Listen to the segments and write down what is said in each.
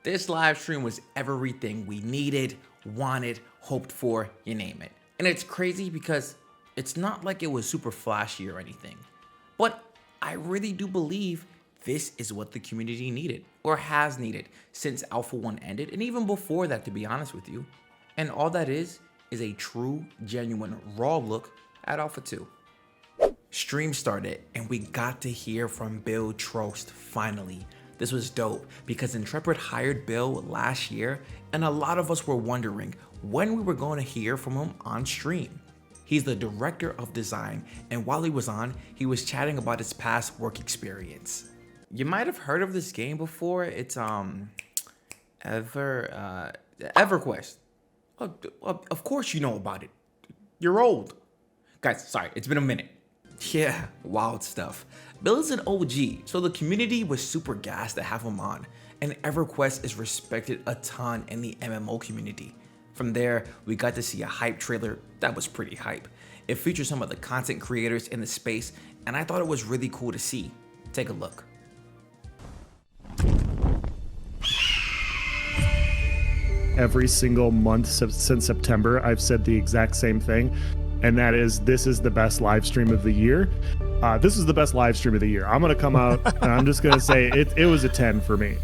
This live stream was everything we needed, wanted, hoped for, you name it. And it's crazy because it's not like it was super flashy or anything, but I really do believe this is what the community needed or has needed since Alpha 1 ended, and even before that, to be honest with you. And all that is a true, genuine, raw look at Alpha 2. Stream started and we got to hear from Bill Trost finally. This was dope because Intrepid hired Bill last year and a lot of us were wondering when we were going to hear from him on stream. He's the director of design, and while he was on, he was chatting about his past work experience. You might have heard of this game before. It's EverQuest. Of course you know about it. You're old. Guys, sorry, it's been a minute. Yeah, wild stuff. Bill is an OG, so the community was super gassed to have him on, and EverQuest is respected a ton in the MMO community. From there, we got to see a hype trailer that was pretty hype. It featured some of the content creators in the space, and I thought it was really cool to see. Take a look. Every single month since September, I've said the exact same thing, and that is, this is the best live stream of the year. This is the best live stream of the year. I'm gonna come out and I'm just gonna say it was a 10 for me.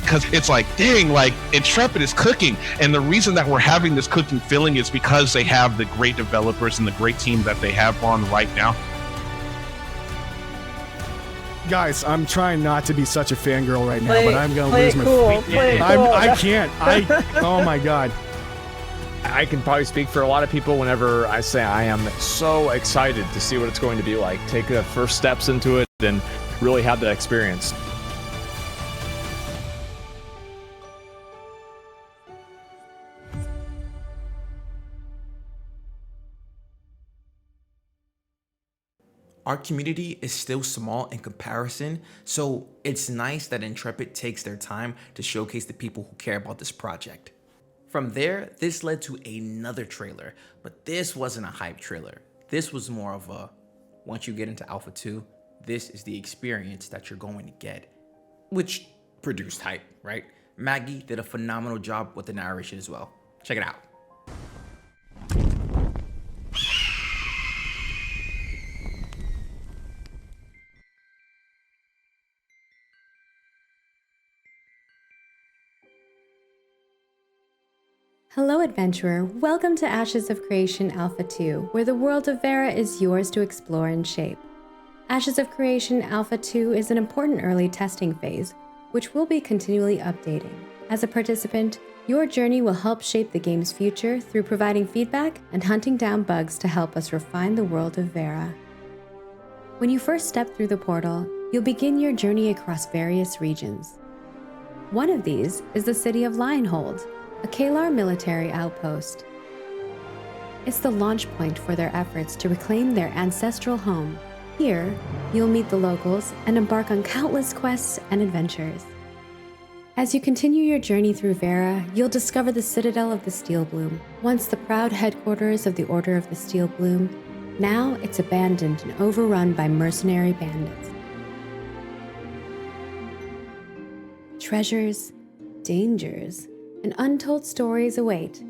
Because it's like, dang, like Intrepid is cooking, and the reason that we're having this cooking feeling is because they have the great developers and the great team that they have on right now. Guys, I'm trying not to be such a fangirl right now, but I'm gonna lose my I can't. Oh my god. I can probably speak for a lot of people whenever I say I am so excited to see what it's going to be like. Take the first steps into it and really have that experience. Our community is still small in comparison, so it's nice that Intrepid takes their time to showcase the people who care about this project. From there, this led to another trailer, but this wasn't a hype trailer. This was more of a, once you get into Alpha 2, this is the experience that you're going to get, which produced hype, right? Maggie did a phenomenal job with the narration as well. Check it out. Hello adventurer, welcome to Ashes of Creation Alpha 2, where the world of Verra is yours to explore and shape. Ashes of Creation Alpha 2 is an important early testing phase, which will be continually updating. As a participant, your journey will help shape the game's future through providing feedback and hunting down bugs to help us refine the world of Verra. When you first step through the portal, you'll begin your journey across various regions. One of these is the city of Lionhold, a Kalar military outpost. It's the launch point for their efforts to reclaim their ancestral home. Here, you'll meet the locals and embark on countless quests and adventures. As you continue your journey through Verra, you'll discover the Citadel of the Steel Bloom. Once the proud headquarters of the Order of the Steel Bloom, now it's abandoned and overrun by mercenary bandits. Treasures, dangers, and untold stories await.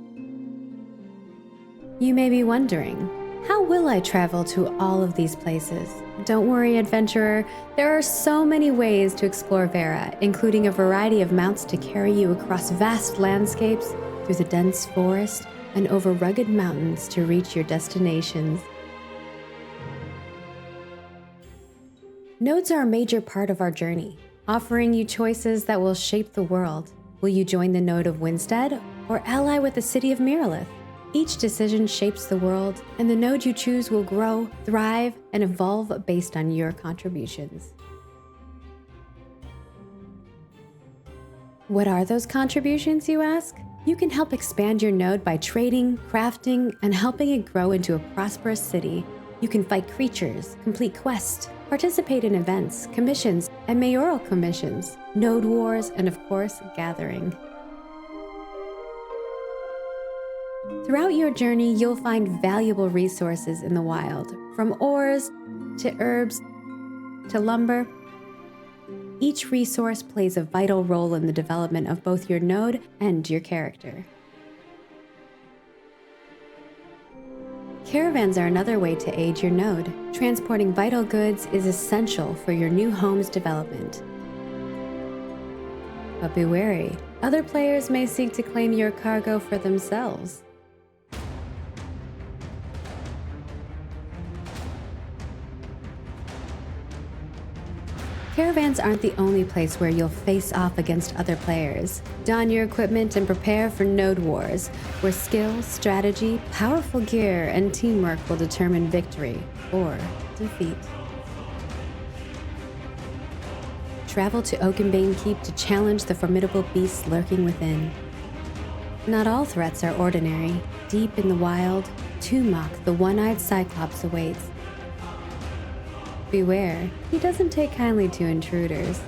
You may be wondering, how will I travel to all of these places? Don't worry, adventurer, there are so many ways to explore Verra, including a variety of mounts to carry you across vast landscapes, through the dense forest, and over rugged mountains to reach your destinations. Nodes are a major part of our journey, offering you choices that will shape the world. Will you join the node of Winstead or ally with the city of Miralith? Each decision shapes the world, and the node you choose will grow, thrive, and evolve based on your contributions. What are those contributions, you ask? You can help expand your node by trading, crafting, and helping it grow into a prosperous city. You can fight creatures, complete quests, participate in events, commissions, and mayoral commissions, node wars, and of course, gathering. Throughout your journey, you'll find valuable resources in the wild, from ores to herbs to lumber. Each resource plays a vital role in the development of both your node and your character. Caravans are another way to aid your node. Transporting vital goods is essential for your new home's development. But be wary, other players may seek to claim your cargo for themselves. Caravans aren't the only place where you'll face off against other players. Don your equipment and prepare for node wars, where skill, strategy, powerful gear, and teamwork will determine victory or defeat. Travel to Oakenbane Keep to challenge the formidable beasts lurking within. Not all threats are ordinary. Deep in the wild, Tumok, the one-eyed Cyclops, awaits. Beware, he doesn't take kindly to intruders.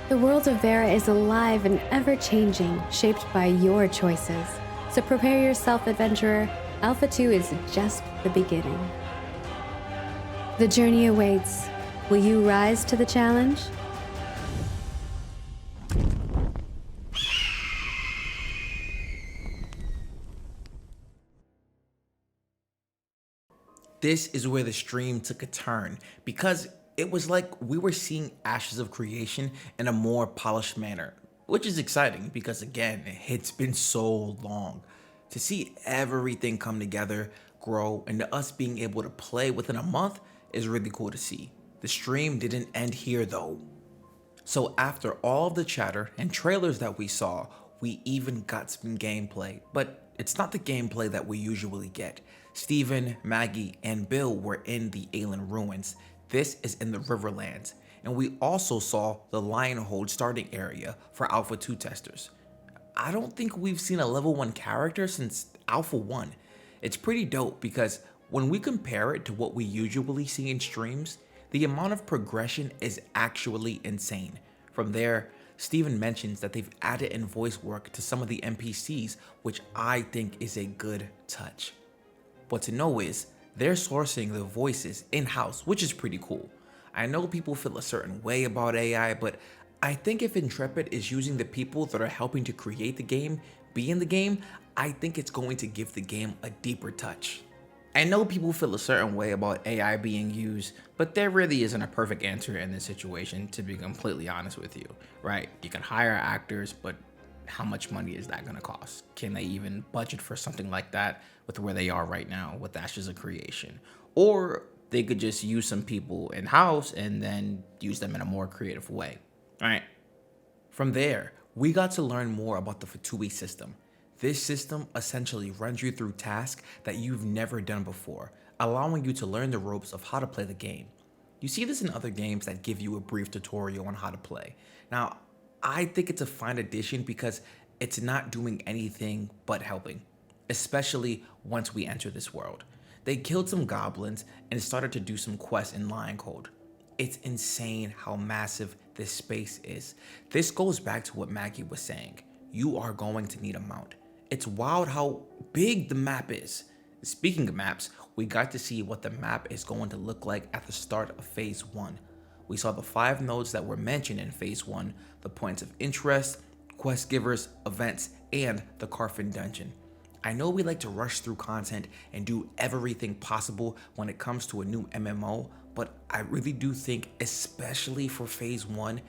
The world of Verra is alive and ever-changing, shaped by your choices. So prepare yourself, adventurer. Alpha 2 is just the beginning. The journey awaits. Will you rise to the challenge? This is where the stream took a turn, because it was like we were seeing Ashes of Creation in a more polished manner, which is exciting because, again, it's been so long. To see everything come together, grow, and to us being able to play within a month is really cool to see. The stream didn't end here though. So after all of the chatter and trailers that we saw, we even got some gameplay, but it's not the gameplay that we usually get. Steven, Maggie, and Bill were in the Aelin ruins. This is in the Riverlands, and we also saw the Lionhold starting area for Alpha 2 testers. I don't think we've seen a level 1 character since Alpha 1. It's pretty dope because when we compare it to what we usually see in streams, the amount of progression is actually insane. From there, Steven mentions that they've added in voice work to some of the NPCs, which I think is a good touch. What to know is, they're sourcing the voices in-house, which is pretty cool. I know people feel a certain way about AI, but I think if Intrepid is using the people that are helping to create the game, be in the game, I think it's going to give the game a deeper touch. I know people feel a certain way about AI being used, but there really isn't a perfect answer in this situation, to be completely honest with you, right? You can hire actors, but how much money is that gonna cost? Can they even budget for something like that with where they are right now with Ashes of Creation? Or they could just use some people in-house and then use them in a more creative way, right? From there, we got to learn more about the Fatui system. This system essentially runs you through tasks that you've never done before, allowing you to learn the ropes of how to play the game. You see this in other games that give you a brief tutorial on how to play. Now, I think it's a fine addition because it's not doing anything but helping, especially once we enter this world. They killed some goblins and started to do some quests in Lionhold. It's insane how massive this space is. This goes back to what Maggie was saying. You are going to need a mount. It's wild how big the map is. Speaking of maps, we got to see what the map is going to look like at the start of Phase 1. We saw the 5 nodes that were mentioned in Phase 1, the points of interest, quest givers, events, and the Carfin dungeon. I know we like to rush through content and do everything possible when it comes to a new MMO, but I really do think, especially for Phase 1,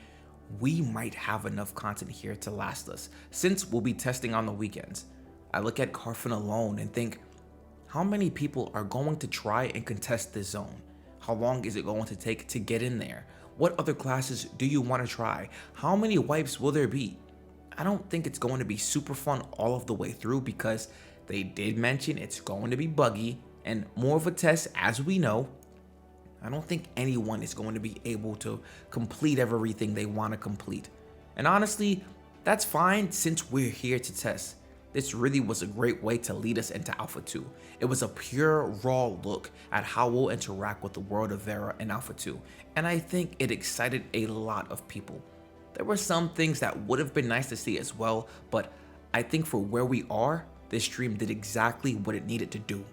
we might have enough content here to last us, since we'll be testing on the weekends. I look at Carfin alone and think, how many people are going to try and contest this zone? How long is it going to take to get in there? What other classes do you want to try? How many wipes will there be? I don't think it's going to be super fun all of the way through because they did mention it's going to be buggy and more of a test, as we know. I don't think anyone is going to be able to complete everything they want to complete. And honestly, that's fine since we're here to test. This really was a great way to lead us into Alpha 2. It was a pure, raw look at how we'll interact with the world of Verra in Alpha 2, and I think it excited a lot of people. There were some things that would have been nice to see as well, but I think for where we are, this stream did exactly what it needed to do.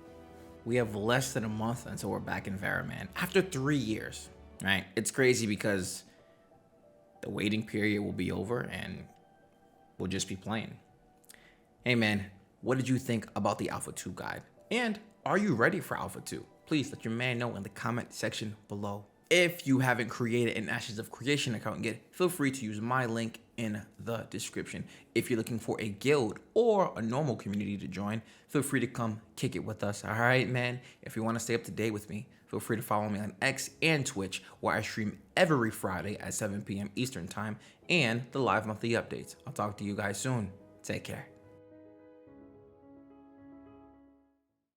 we have less than a month until we're back in Verra, man. After 3 years, right? It's crazy because the waiting period will be over and we'll just be playing. Hey man, what did you think about the Alpha 2 guide? And are you ready for Alpha 2? Please let your man know in the comment section below. If you haven't created an Ashes of Creation account yet, feel free to use my link in the description. If you're looking for a guild or a normal community to join, feel free to come kick it with us. All right, man. If you want to stay up to date with me, feel free to follow me on X and Twitch, where I stream every Friday at 7 p.m. Eastern time and the live monthly updates. I'll talk to you guys soon. Take care.